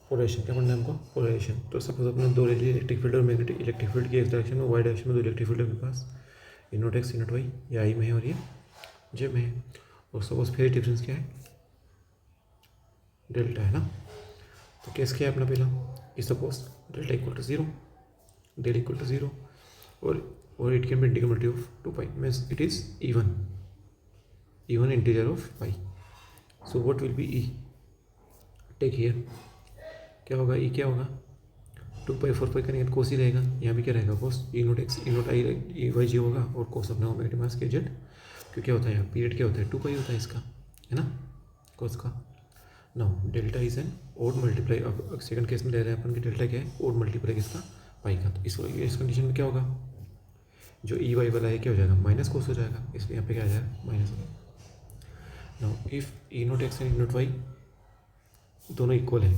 Polarisation क्या पढ़ना है हमको? पोलराइजेशन। तो सपोज अपने दो इलेक्ट्रिक फील्ड और मैग्नेटिक इलेक्ट्रिक फील्ड की एक्स डायरेक्शन में, वाई डायरेक्शन में दो इलेक्ट्रिक फील्ड है मेरे पास, ई नोट एक्स ई नोट वाई, ये आई में है और ये जे में है। और सपोज फेज डिफरेंस क्या है? डेल्टा है ना। तो केस क्या है अपना पहला? Is suppose delta equal to zero, del equal to zero, और it can be integral of 2 pi, means it is even integer of pi. So what will be e? Take here क्या होगा? ई क्या होगा? 2 पाई 4 पाई करेंगे तो कोस ही रहेगा। यहाँ भी क्या रहेगा? कोस ई नोट एक्स ई नोट आई ई वाई जी होगा, और कोस अपना होगा मास के जेड, क्योंकि क्या होता है यहाँ पीरियड क्या होता है? 2 पाई होता है इसका, है ना, कोस का। Now delta is an odd multiply. अब सेकंड केस में ले रहे हैं अपन कि डेल्टा क्या है? ओड मल्टीप्लाई किसका? पाई का। तो इस कंडीशन में क्या होगा? जो ई वाई वाला है क्या हो जाएगा? माइनस कोस हो जाएगा, इसलिए यहाँ पे क्या आ जाएगा? Minus. Now if E naught X and E naught Y दोनों इक्वल है,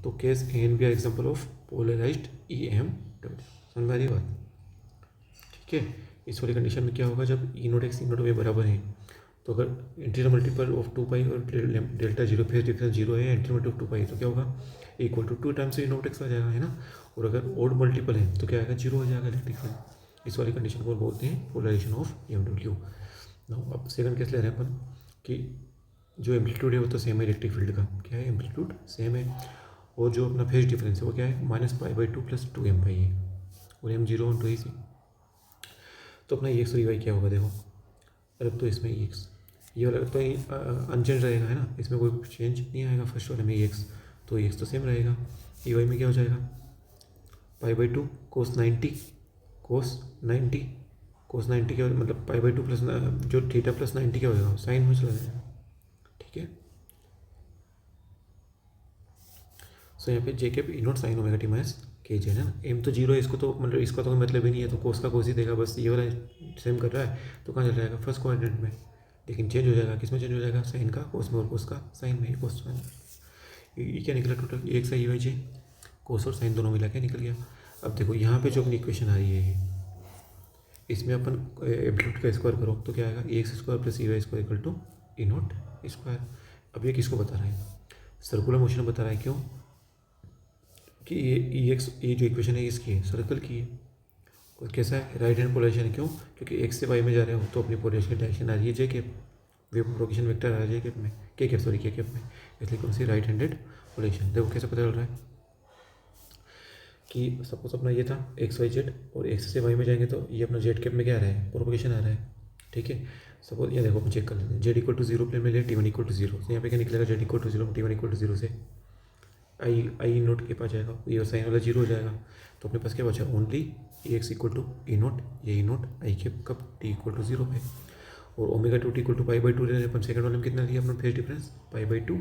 तो case A and B are example of polarized E M W. समझ में आ रही बात? ठीक है। इस वाली कंडीशन में क्या होगा? जब ई नोट एक्स ई नोट वाई बराबर है, तो अगर इंटीरियर मल्टीपल ऑफ 2 पाई और delta zero, phase difference zero है, इंटीरियर मल्टीपल ऑफ 2 पाई, तो क्या होगा? Equal to 2 times e naught x आ जाएगा, है ना। और अगर ओड मल्टीपल है तो क्या आएगा? जीरो हो जाएगा इलेक्ट्रिक फील्ड। इस वाली कंडीशन को बोलते हैं पोलराइजेशन ऑफ एम डब्ल्यू। अब सेकंड केस ले रहे हैं अपन कि जो एम्पलीट्यूड है वो तो सेम है इलेक्ट्रिक फील्ड का, क्या है? एम्पलीट्यूड सेम है, और जो अपना फेज डिफरेंस है वो क्या है? -π/2 + 2m पाई है, और m 0 1 2 इसी। तो अपना एक्स और वाई क्या होगा? देखो, अब तो इसमें एक्स ये वाला तो अनचेंज रहेगा, है ना, इसमें कोई चेंज नहीं आएगा। फर्स्ट वाले में एक्स, तो एक्स तो सेम रहेगा। ई वाई में क्या हो जाएगा? π/2 cos 90 cos 90 cos 90 क्या मतलब π/2 प्लस जो थीटा प्लस 90 क्या हो जाएगा? साइन में चला जाएगा। ठीक है। सो यहाँ पे j k e naught sine omega t minus k j है ना। एम तो जीरो है, इसको तो मतलब इसका तो मतलब ही नहीं है, तो कोस का कोस ही देगा बस। ये वाला सेम कर रहा है तो कहाँ चल जाएगा? फर्स्ट क्वाड्रेंट में। लेकिन चेंज हो जाएगा, किस में चेंज हो जाएगा? साइन का कोस में, और कोस का साइन में, कोस साइन। ये क्या निकला टोटल? एक सही वाई जे, कोस और साइन दोनों मिला के निकल गया। अब देखो यहाँ पे जो अपनी इक्वेशन आ रही है, इसमें अपन एम्पलीट्यूड का स्क्वायर करो तो क्या आएगा? X square plus E Y square equal to E naught square. अब ये किसको बता रहा है? सर्कुलर मोशन बता रहा है। क्यों? कि ये एक्स, ये जो इक्वेशन है इसकी है, सर्कल की है, और कैसा है? राइट हैंड पोलराइजेशन है। क्यों? क्योंकि एक्स से वाई में जा रहे हो तो अपनी पोलराइजेशन की डायरेक्शन आ रही है जे कैप, वेव प्रोपोगेशन वेक्टर आ रहा है जे कैप में, के कैप सॉरी के कैप में, इसलिए कौन सी? Right handed polarisation. देखो कैसे पता चल रहा है कि सपोज अपना ये था एक्स वाई जेड, और एक्स से वाई में जाएंगे तो ये अपना जेड कैप में क्या आ रहा है? प्रोपोगेशन आ रहा है। ठीक है। सपोज ये देखो अपन चेक कर लेते हैं, Z equal to zero plane में ले, टी1 इक्वल टू जीरो, तो यहाँ पे क्या निकलेगा? जेड इक्वल टू जीरो, टी1 इक्वल टू जीरो से आई नोट के पास जाएगा, ये साइन वाला जीरो हो जाएगा। तो अपने पास क्या बचा? Only X equal to E naught, ये ई नोट आई के कब? टी इक्वल टू जीरो पे, और omega two t equal to π/2 ले रहे हैं अपन। सेकंड वाले में कितना लिया अपना फेज डिफरेंस? π/2,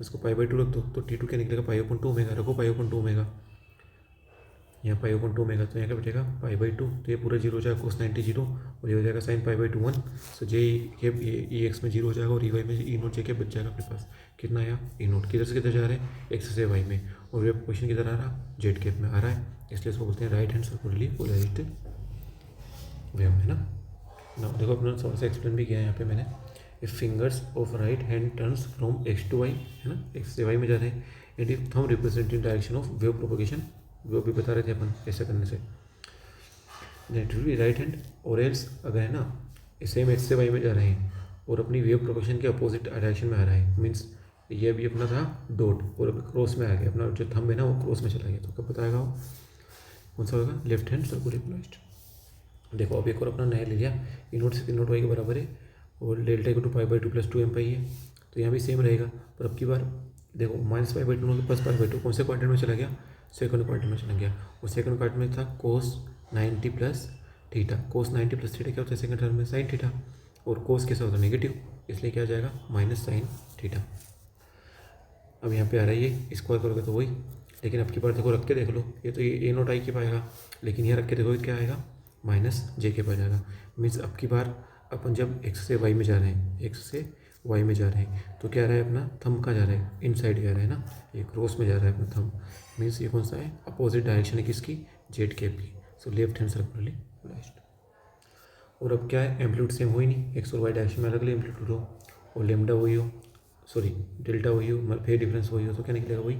इसको π/2 रख दो तो T2 क्या निकलेगा? π/2 ओमेगा, रखो π/2 ओमेगा, यहाँ π/2 ओमेगा, तो यहाँ क्या बचेगा? π/2, तो ये पूरा जीरो हो जाएगा, cos 90 जीरो, और ये हो जाएगा साइन π/2 1। सो जे ई एक्स में जीरो हो जाएगा, और ई वाई में ई नोट जे के बच जाएगा अपने पास। कितना आया? ई नोट किधर से किधर जा रहे हैं? एक्स से वाई में, और वेव क्वेश्चन किधर आ रहा? जेड केप में आ रहा है, इसलिए इसको बोलते हैं right hand circularly polarized wave, है ना। ना देखो अपना थोड़ा सा एक्सप्लेन भी किया है यहाँ पे मैंने। If fingers of right hand turns from X to Y, है ना, एक्स से वाई में जा रहे हैं, and if thumb representing direction of wave propagation, वो भी बता रहे थे अपन ऐसा करने से, it will be right hand. और एल्स अगर है ना सेम एक्स से वाई में जा रहे हैं और अपनी वेव प्रोपोगेशन के अपोजिट डायरेक्शन में आ रहा है, मीन्स ये भी अपना था डॉट और अभी क्रॉस में आ गया, अपना जो थंब है ना वो क्रॉस में चला गया, तो कब बताएगा वो? कौन सा होगा? Left hand circular polarized. देखो अब एक और अपना नया ले लिया, ई नोट से ई नोट वाई के बराबर है, और डेल्टा इक्वल टू π/2 + 2m पाई है, तो यहाँ भी सेम रहेगा। पर अब की बार देखो -π/2 प्लस π/2 कौन से क्वाड्रेंट में चला गया? सेकंड क्वाड्रेंट में चला गया, और सेकंड क्वाड्रेंट में था cos 90 + थीटा। cos 90 + थीटा क्या होता है सेकंड टर्म में? साइन थीटा, और cos कैसा होता है? नेगेटिव, इसलिए क्या आ जाएगा? Minus sine theta. अब यहाँ पे आ रहा है ये, स्क्वायर करोगे तो वही, लेकिन अब की बार देखो रख के देख लो, ये तो ये ए नोट आई के पाएगा, लेकिन यहाँ रख के देखो क्या आएगा? माइनस जे के पास जाएगा। मीन्स अब की बार अपन जब एक्स से वाई में जा रहे हैं, एक्स से वाई में जा रहे हैं, तो क्या आ रहा है अपना? थंब कहाँ जा रहा है? इन साइड जा रहा है ना, ये क्रॉस में जा रहा है अपना थंब। मीन्स ये कौन सा है? अपोजिट डायरेक्शन है किसकी? जेड कैप की। So left hand circularly polarized. और अब क्या है? एम्पलीट्यूड सेम हो ही नहीं, एक्स और वाई डायरेक्शन में अलग अलग एम्पलीट्यूड हो, और लेमडा वही हो, सॉरी डेल्टा वही हो, फेज डिफरेंस वही हो, तो क्या निकलेगा? वही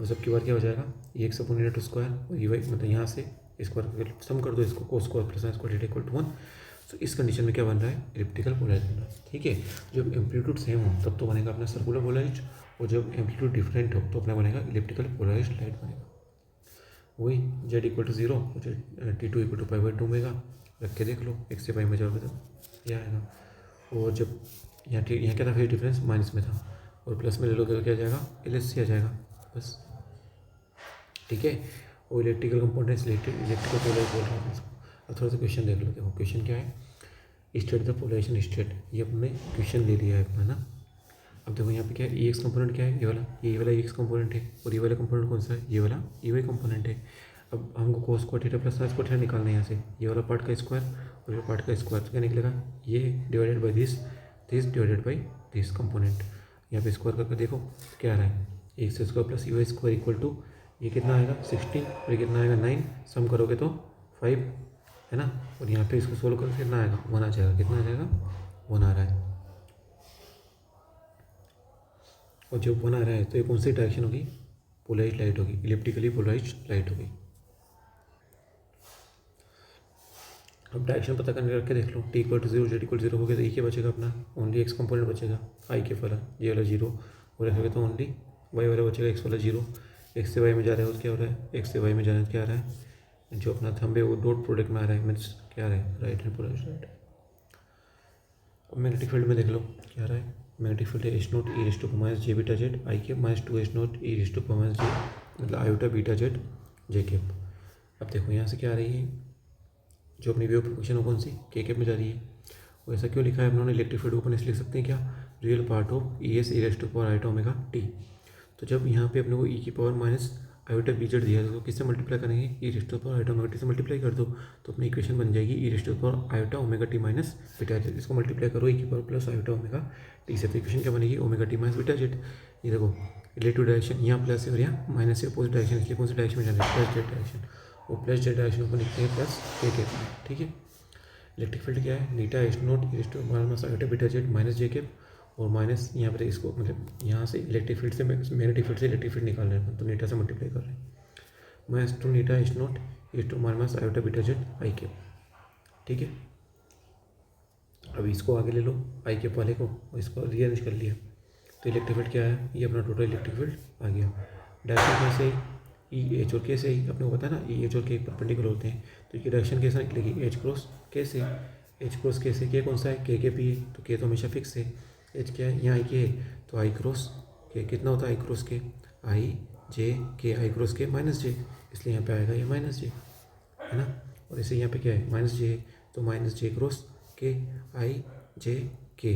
वो सबकी बार क्या हो जाएगा, ई एक्स अपॉन टू स्क्वायर और ई वाई, मतलब यहाँ से स्क्वायर सम कर दो इसको, cos square plus sine square theta equal to 1। तो इस कंडीशन में क्या बन रहा है, इलिप्टिकल पोलराइज बन रहा है। ठीक है, जब एम्पलीट्यूड सेम हो तब तो बनेगा अपना सर्कुलर पोलराइज, और जब एम्पलीट्यूड डिफरेंट हो तो अपना बनेगा इलिप्टिकल पोलराइज लाइट बनेगा। वही Z equal to zero, T two equal to pi by two omega रख के देख लो, एक्स से पाई में जाओगे तो क्या आएगा। और जब यहाँ यहाँ क्या था फिर डिफरेंस माइनस में था, और प्लस में ले लोगे तो क्या जाएगा, एल एस सी आ जाएगा बस। ठीक है, और इलेक्ट्रिकल कंपोनेंट्स इलेक्ट्रिकल पोलराइज बोल रहा है इसको। अब थोड़ा सा क्वेश्चन देख लो, देखो क्वेश्चन क्या है, स्टेट द पोलराइजेशन स्टेट, ये अपने क्वेश्चन ले लिया है अपना ना। अब देखो यहाँ पे क्या है, ई एक्स कंपोनेंट क्या है, ये वाला ई एक्स कंपोनेंट है, और ये वाला कंपोनेंट कौन सा है, ये वाला ई वाई कंपोनेंट है। अब हमको कोस square theta plus sine square theta निकालना है यहाँ से, ये वाला पार्ट का स्क्वायर और ये पार्ट का स्क्वायर, तो क्या निकलेगा, ये divided by this divided by this component. यहाँ पे स्क्वायर करके देखो क्या आ रहा है, X square plus you Y square equal to, ये कितना आएगा 16 और ये कितना आएगा 9, सम करोगे तो 5 है ना। और यहाँ पे इसको सोल्व करोगे कितना आएगा, 1 आ जाएगा, कितना आ जाएगा 1 आ रहा है। और जब 1 आ रहा है तो ये कौन सी डायरेक्शन होगी, पोलराइज लाइट होगी, इलिप्टिकली पोलराइज लाइट होगी। अब डायरेक्शन पता करके देख लो, t equal to zero z equal zero हो गया तो ई क्या बचेगा अपना, ओनली एक्स कंपोनेंट बचेगा, आई के वाला ये वाला जीरो, और रखोगे तो ओनली वाई वाला बचेगा, एक्स वाला जीरो। एक्स से वाई में जा रहा है, क्या हो रहा है, एक्स से वाई में जाना क्या आ रहा है, जो अपना थंब है वो डॉट प्रोडक्ट में आ रहा है, मीन्स क्या आ रहा है, राइट हैंड पोलराइज राइट। अब मैग्नेटिक फील्ड में देख लो क्या आ रहा है, मैग्नेटिक फील्ड है H naught e raise to minus j beta Z i k minus 2 H naught e raise to minus j, मतलब iota beta z j cap. अब देखो यहाँ से क्या आ रही है, जो अपनी वेव प्रोपोगेशन हो कौन सी, के केप में जा रही है। और ऐसा क्यों लिखा है हम लोगों ने, इलेक्ट्रिक फील्ड को अपन ऐसे लिख सकते हैं क्या, real part of e s e raise to power iota omega t. तो जब यहाँ पे अपने को ई की power minus iota b z दिया है तो किससे मल्टीप्लाई करेंगे, e raise to power iota omega t से मल्टीप्लाई कर दो, तो अपनी इक्वेशन बन जाएगी e raise to power iota omega t minus beta z. इसको मल्टीप्लाई करो ई की power plus iota omega t से, तो इक्वेशन क्या बनेगी, omega t minus beta Z. ये देखो रिलेटिव डायरेक्शन यहाँ प्लस है और यहाँ माइनस से अपोजिट डायरेक्शन, इसलिए कौन सी डायरेक्शन में जाना है, प्लस जेड डायरेक्शन, और प्लस जेड डायरेक्शन को लिखते हैं प्लस के केप में। ठीक है, इलेक्ट्रिक फील्ड क्या है, नीटा H naught E to minus iota beta z minus j cap, और माइनस यहाँ पर इसको मतलब यहाँ से इलेक्ट्रिक फील्ड से मैग्नेटिक फील्ड से इलेक्ट्रिक फील्ड निकाल रहे हैं तो नीटा से मल्टीप्लाई कर रहे हैं, माइनस 2 नीटा H naught E to minus iota beta Z I cap. ठीक है, अब इसको आगे ले लो आई केप वाले को, और इसको रीअरेंज कर लिया तो इलेक्ट्रिक फील्ड क्या है, ये अपना टोटल इलेक्ट्रिक फील्ड आ गया। डायरेक्शन कैसे, ई एच और के से ही अपने को पता है ना, ई एच और के परपेंडिकुलर होते हैं, तो ये डायरेक्शन कैसे निकलेगी, एच क्रॉस के से, एच क्रॉस के से, के कौन सा है, के पी है, तो के तो हमेशा फिक्स है, एच क्या है यहाँ आई के है, तो आई क्रॉस के कितना होता है, आई क्रॉस के आई जे के, आई क्रॉस के माइनस जे, इसलिए यहाँ पे आएगा ये माइनस जे है ना। और इसे यहाँ पे क्या है, माइनस जे, तो माइनस जे क्रॉस के आई जे के,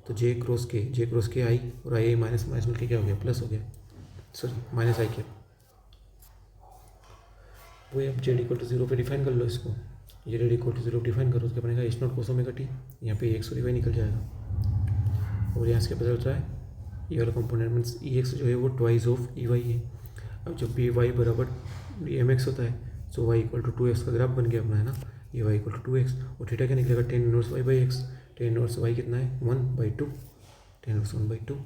तो जे क्रॉस के आई, और आई माइनस माइनस मिलकर क्या हो गया, प्लस हो गया, सॉरी माइनस आई के। वही अब जेड इक्वल टू जीरो पे डिफाइन कर लो इसको, ये Z equal to zero define करो, उसके बनेगा H naught cos omega T, यहाँ पे एक्स और वाई निकल जाएगा, और यहाँ से क्या पता चलता है, ये वाला कंपोनेंट मीन्स ई एक्स जो है वो ट्वाइस ऑफ ई वाई है। अब जब भी वाई बराबर एम एक्स होता है सो वाई इक्वल टू 2x का ग्राफ बन गया अपना है ना, ये वाई इक्वल टू 2x, और थीटा क्या निकलेगा, tan inverse Y by X, tan inverse Y कितना है 1/2, टेन इनवर्स 1/2,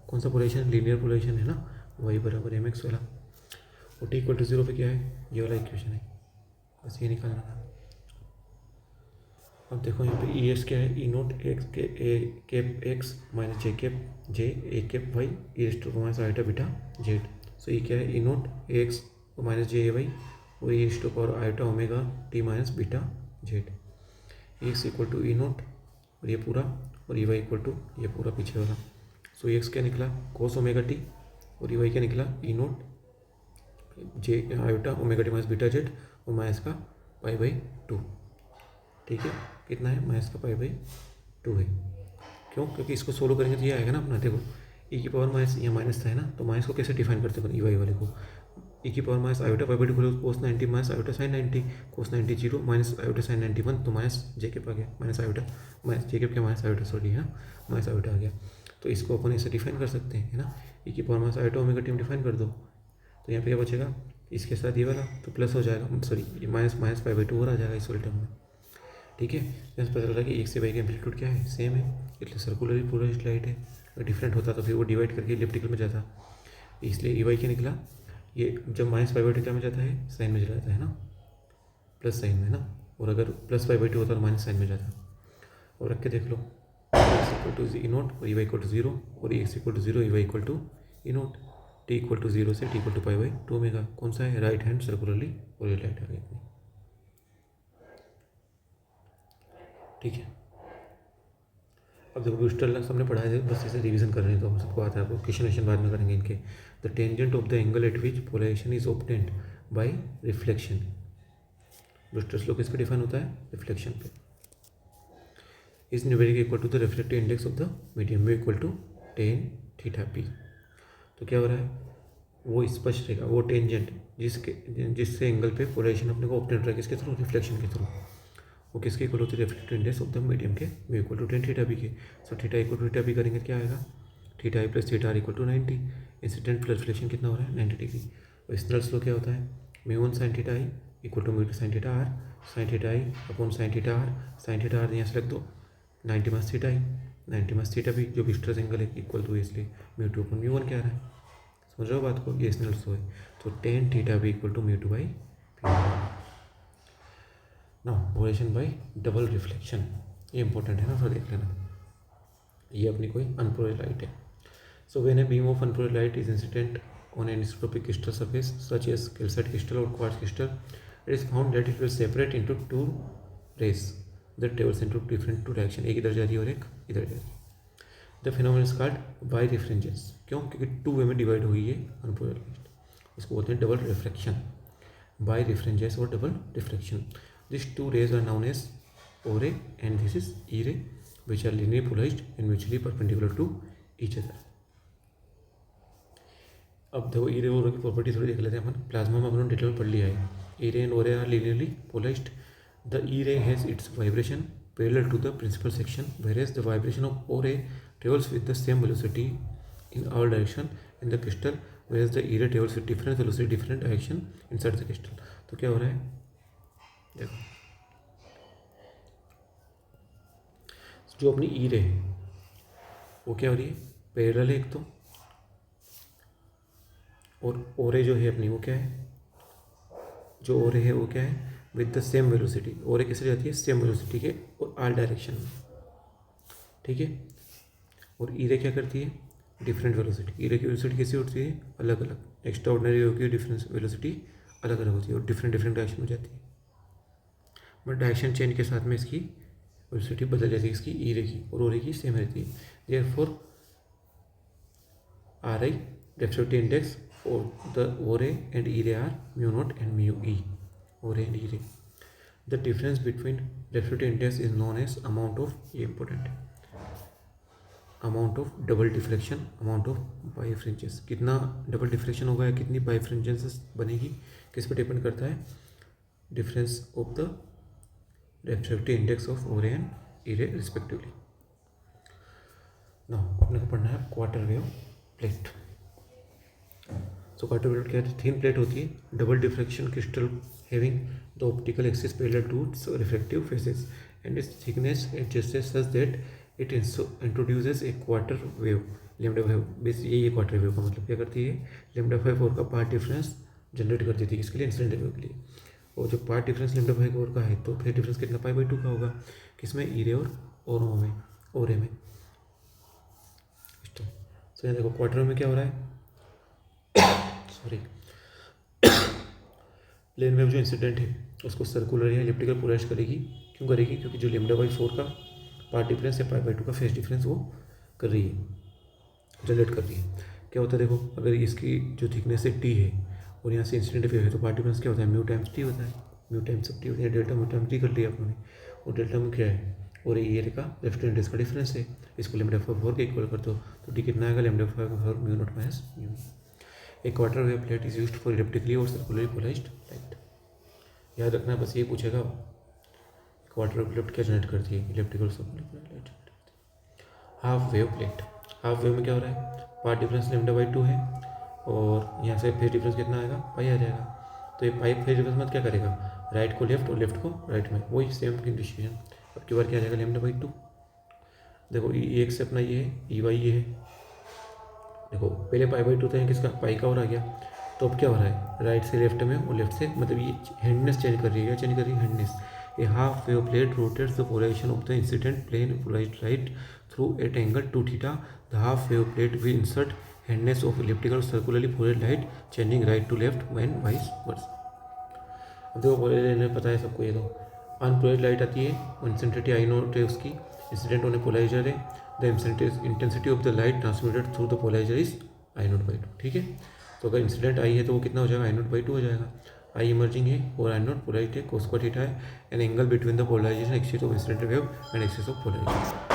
कौन सा पोलेशन, लीनियर पोलेशन है ना, वाई बराबर एम एक्स वाला। और टी इक्वल टू जीरो पे क्या है, ये वाला इक्वेशन है, बस ये निकालना था। अब देखो यहाँ पे ई एस क्या है, e naught x k a cap x minus j cap j a cap y e raise to minus iota beta z. So ये क्या है, e naught x minus j a y और e raise to power iota omega t minus beta z, x equal to E naught और ये पूरा, और e y equal to ये पूरा पीछे वाला। सो एक्स क्या निकला, कोस ओमेगा टी, और ई वाई क्या निकला, e naught j iota omega t minus beta z, और माइनस का पाई/2। ठीक है, कितना है, माइनस का पाई/2 है। क्यों, क्योंकि इसको सोल्व करेंगे तो ये आएगा ना अपना, देखो ई की पावर माइनस, यहाँ माइनस था है ना, तो माइनस को कैसे डिफाइन करते हैं ई वाई वाले को, ई की पावर माइनस आयोटा पाई/2 कोस 90 माइनस आयोटा साइन 90, कोस 90 0 माइनस आयोटा साइन 91, तो माइनस जे के आ गया, माइनस आयोटा माइनस जे के माइनस आयोटा सॉरी है ना, माइनस आयोटा आ गया। तो इसको अपन ऐसे डिफाइन कर सकते हैं है ना, ई की power minus iota omega T define कर दो, तो यहाँ पे क्या बचेगा, इसके साथ ये वाला तो प्लस हो जाएगा, सॉरी माइनस माइनस पाई/2 और आ जाएगा इस वाले टर्म में। ठीक है, जैसे पता चल रहा है कि एक से वाई का एम्पलीट्यूड क्या है, सेम है, इसलिए सर्कुलर पोलराइज्ड लाइट है। अगर डिफरेंट होता तो फिर वो डिवाइड करके इलिप्टिकल में जाता, इसलिए ई वाई क्या निकला, ये जब माइनस पाई बाई टू क्या में जाता है, साइन में चला जाता है ना, प्लस साइन में ना, और अगर प्लस पाई बाई टू होता तो माइनस साइन में जाता। और रख के देख लो, x equal to E naught और e y equal to zero, और x equal to zero, e y equal to E naught, t equal to zero से t equal to pi by two omega. कौन सा है, right hand circularly oriented आ गई अपनी। ठीक है, अब देखो ब्रूस्टर हमने पढ़ा है, बस ऐसे रिवीजन कर रहे हैं तो हम सबको आता है, आपको क्वेश्चन बाद में करेंगे इनके। The tangent of the angle at which polarisation is obtained by reflection. Brewster's law किस पे डिफाइन होता है, रिफ्लेक्शन पे। Is numeric equal to the reflective index of the medium में equal to tan theta p. तो क्या हो रहा है, वो स्पष्ट रहेगा, वो टेंजेंट जिससे एंगल पे पोलराइजेशन अपने को ऑब्टेन हो रहा है, किसके थ्रू, रिफ्लेक्शन के थ्रू, वो किसके इक्वल होती है, reflective index of the medium के mu equal to tan theta b के। So theta equal to theta b करेंगे क्या आएगा, theta i plus theta r equal to 90। Incident plus reflection कितना हो रहा है, 90 डिग्री। और स्नेल्स लॉ क्या होता है, mu one sine theta I equal to mu two sine theta R, sine theta I upon sine theta R, sine theta R यहाँ से रख दो, 90 minus theta I, 90 minus theta B जो Brewster's angle है equal to, इसलिए mu two upon mu one क्या आ रहा है, समझ रहे हो बात को, ये स्नेल्स लॉ है। तो tan theta B equal to mu two by ना, पोलराइजेशन बाय डबल रिफ्लेक्शन, ये इंपॉर्टेंट है ना, थोड़ा देख लेना। ये अपनी कोई अनपोलराइज्ड लाइट है। So when a beam of unpolarised light is incident on an isotropic crystal surface such as calcite crystal और quartz crystal, it is found that it will separate into two rays that travels into different two direction. एक इधर जा रही है और एक इधर जा रही है। The phenomenon is called birefringence. क्यों, क्योंकि टू वे में डिवाइड हुई है अनपोलराइज्ड लाइट, उसको बोलते हैं डबल रिफ्लेक्शन, बाई रिफ्रेंजेंस और double reflection. These two rays are known as O ray and this is E ray, which are linearly polarized and mutually perpendicular to each other. अब देखो ई रे और की प्रॉपर्टी थोड़ी देख लेते हैं अपन। प्लाज्मा में अपन डिटेल में पढ़ लिया है, ई रे एंड ओ रे are linearly polarized. The E ray has its vibration parallel to the principal section, whereas the vibration of O ray travels with the same velocity in all direction in the crystal, whereas the E ray travels with different velocity, different direction inside the crystal. तो क्या हो रहा है, देखो जो अपनी ई रे है वो क्या हो रही है, पैरेलल है एक तो, और ओ रे जो है अपनी वो क्या है, जो ओ रे है वो क्या है, विद द सेम वेलोसिटी। ओ रे कैसे जाती है, सेम वेलोसिटी के और आल डायरेक्शन में, ठीक है। और ई रे क्या करती है, डिफरेंट वेलोसिटी। ई रे की वेलोसिटी कैसी होती है, अलग अलग, एक्स्ट्रा ऑर्डिनरी होगी, डिफरेंस वेलोसिटी अलग अलग होती है और डिफरेंट डिफरेंट डायरेक्शन में जाती है। बट डायरेक्शन चेंज के साथ में इसकी वेलोसिटी बदल जाती है, इसकी ई रे की और ओ रे की सेम रहती है। Therefore are I refractive index और the o ray and e ray are mu naught and mu e, o ray and e ray. The difference between refractive index is known as amount of, ये important है, amount of double deflection, amount of birefringence. कितना double deflection होगा या कितनी बाइफ्रेंजेस बनेगी, किस पर depend करता है, difference of the refractive index of O ray and e रे रिस्पेक्टिवली। नाउ अपने को पढ़ना है quarter wave plate. So quarter wave क्या है, थिन प्लेट होती है, double deflection crystal having the optical axis parallel to its reflective faces and its thickness adjusted such that it introduces a quarter wave, lambda wave. बेस ये quarter wave का मतलब क्या करती है, लैम्डा 5 का पार्ट डिफरेंस जनरेट कर देती है, किसके लिए, इंसिडेंट वेव के लिए। और जो पार्ट डिफरेंस लैम्डा 5 का है तो फिर डिफरेंस कितना, पाई बाई 2 का होगा, किसमें, ई रे और ओ में, ओ रे में। तो यहाँ देखो क्वार्टर में क्या हो रहा है, सॉरी, प्लेन वेव जो इंसिडेंट है उसको सर्कुलर या इलिप्टिकल पोलराइज करेगी। क्यों करेगी, क्योंकि जो लैम्डा बाई 4 का पार्ट डिफरेंस है, पाई बाई 2 का फेस डिफरेंस वो कर रही है, जनरेट कर रही है। क्या होता है, देखो अगर इसकी जो थिकनेस है टी है और यहाँ से इंसिडेंट वेव है तो पार्ट डिफरेंस क्या होता है, म्यू टाइम्स टी होता है, म्यू टाइम्स टी होती है, डेल्टा म्यू टाइम्स टी कर लिया अपने। और डेल्टा में क्या है, और ये रे का लेफ्ट इंडेक्स का डिफरेंस है, इसको लैम्डा 4 के इक्वल कर दो तो टी कितना आएगा, lambda 4 mu naught minus mu. एक quarter wave plate is used for elliptically और सर्कुलरली पोलराइज्ड लाइट। याद रखना, बस ये पूछेगा क्वार्टर वेव प्लेट क्या जनरेट करती है, इलिप्टिकल और सर्कुलरली पोलराइज्ड लाइट जनरेट करती है। Half wave plate, half wave में क्या हो रहा है, पार्ट डिफरेंस लैम्डा बाई 2 है और यहाँ से फेज डिफरेंस कितना आएगा, पाई आ जाएगा। तो ये पाई फेज डिफरेंस मत क्या करेगा, राइट को लेफ्ट और लेफ्ट को राइट में, वही सेम डिसीजन। अब की बार क्या आ जाएगा, लैम्डा बाई 2। देखो ई एक से अपना ये है, ई वाई ये है, देखो पहले पाई बाई 2 था, किसका, पाई का और आ गया, तो अब क्या हो रहा है, राइट से लेफ्ट में और लेफ्ट से, मतलब ये हैंडनेस चेंज कर रही है, क्या चेंज कर रही है, handedness. A half wave plate rotates the polarisation of the incident plane right through at angle two theta. The half wave plate will insert handedness of elliptical circularly polarised light changing right to left when vice versa. अब देखो polarisation पता है सबको, ये तो unpolarise light आती है, इंसेंट्रिटी आई note है उसकी, इंसिडेंट होने पोलराइजर है, the intensity of the light transmitted through the polarizer is I naught by two. ठीक है, तो अगर इंसिडेंट आई है तो वो कितना हो जाएगा, आई नोट बाई टू हो जाएगा। आई इमर्जिंग है और आई नोट पोलराइज है, कोस स्क्वायर थीटा है, an angle between the polarization axis of incident wave and axis of polarisation.